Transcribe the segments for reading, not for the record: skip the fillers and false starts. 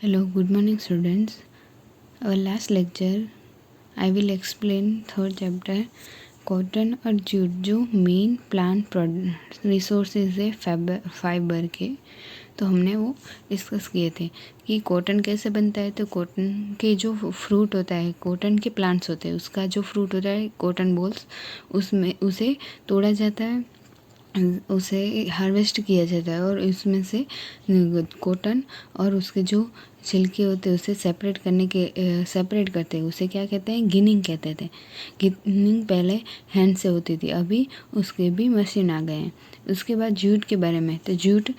Hello, good morning students. Our last lecture I will explain third chapter cotton और jute जो main plant resources है fibre के, तो हमने वो डिस्कस किए थे कि कॉटन कैसे बनता है। तो कॉटन के जो फ्रूट होता है, कॉटन के प्लांट्स होते हैं, उसका जो फ्रूट होता है कॉटन बॉल्स, उसमें उसे तोड़ा जाता है, उसे हार्वेस्ट किया जाता है और इसमें से कॉटन और उसके जो छिलके होते हैं उसे सेपरेट करते हैं। उसे क्या कहते हैं? गिनिंग कहते थे। गिनिंग पहले हैंड से होती थी, अभी उसके भी मशीन आ गए हैं। उसके बाद जूट के बारे में, तो जूट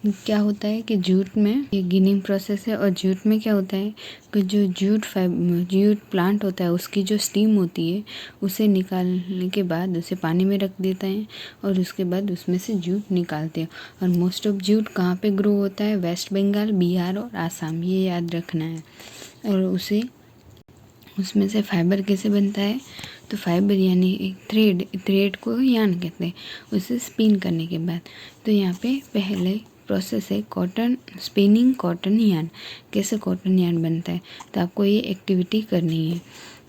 क्या होता है कि जूट में ये गिनिंग प्रोसेस है। और जूट में क्या होता है कि जो जूट प्लांट होता है उसकी जो स्टीम होती है उसे निकालने के बाद उसे पानी में रख देते हैं और उसके बाद उसमें से जूट निकालते हैं। और मोस्ट ऑफ जूट कहाँ पे ग्रो होता है? वेस्ट बंगाल, बिहार और आसाम, ये याद रखना है। और उसमें से फाइबर कैसे बनता है? तो फाइबर यानी एक थ्रेड को यान कहते हैं, उसे स्पिन करने के बाद। तो यहाँ पे पहले प्रोसेस है कॉटन स्पिनिंग कॉटन यान। कैसे कॉटन यान बनता है, तो आपको ये एक्टिविटी करनी है।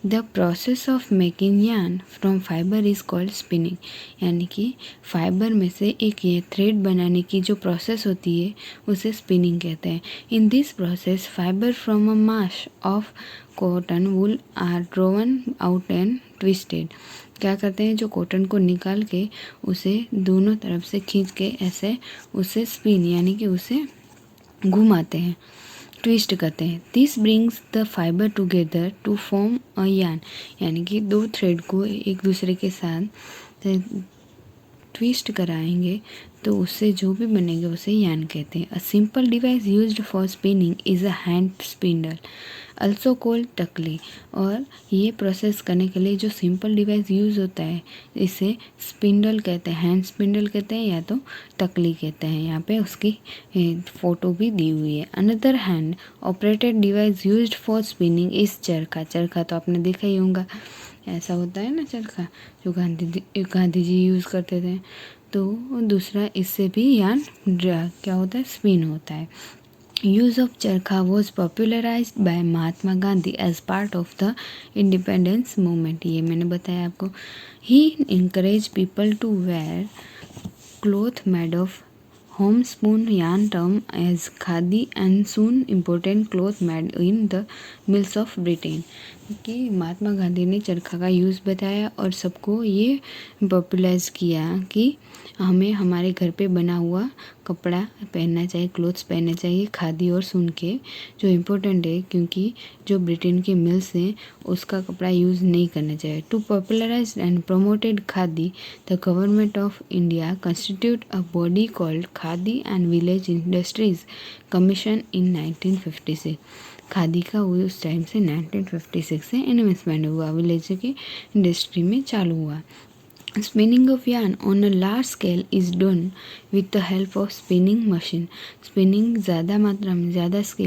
द प्रोसेस ऑफ मेकिंग यान from fibre is called spinning, यानी कि फाइबर में से एक ये थ्रेड बनाने की जो प्रोसेस होती है उसे स्पिनिंग कहते हैं। In this process fibre from a mass of cotton wool are drawn out and twisted. क्या करते हैं? जो कॉटन को निकाल के उसे दोनों तरफ से खींच के ऐसे उसे स्पिन यानी कि उसे घुमाते हैं, ट्विस्ट करते हैं। This brings the fibre together to form a yarn, यानी कि दो थ्रेड को एक दूसरे के साथ ट्विस्ट कराएंगे तो उससे जो भी बनेगा उसे यान कहते हैं। A simple device used for spinning is a hand spindle also called तकली। और ये प्रोसेस करने के लिए जो सिंपल डिवाइस यूज़ होता है इसे स्पिंडल कहते हैं, हैंड स्पिंडल कहते हैं या तो तकली कहते हैं। यहाँ पे उसकी फ़ोटो भी दी हुई है। Another hand operated device used for spinning इस चरखा। चरखा तो आपने देखा ही होगा, ऐसा होता है ना चरखा, जो गांधी जी यूज़ करते थे। तो दूसरा इससे भी यान क्या होता है? स्पिन होता है। Use of charkha was popularised by Mahatma Gandhi as part of the independence movement. ये मैंने बताया आपको। He encouraged people to wear cloth made of homespun yarn term as khadi and soon important cloth made in the mills of Britain। कि महात्मा गांधी ने चरखा का use बताया और सबको ये पॉपुलराइज किया कि हमें हमारे घर पे बना हुआ कपड़ा पहनना चाहिए, क्लोथ्स पहनना चाहिए खादी और सुन के, जो इम्पोर्टेंट है क्योंकि जो ब्रिटेन के मिल्स हैं उसका कपड़ा यूज़ नहीं करना चाहिए। To popularise and promoted khadi the government of India constitute a body called Khadi and Village Industries Commission in 1956। Khadi का उस टाइम से 1956 से इन्वेस्टमेंट हुआ, विलेज की इंडस्ट्री में चालू हुआ। Spinning of yarn on a large scale is done with the help of spinning machine. Spinning ज़्यादा मात्रा में, ज़्यादा स्केल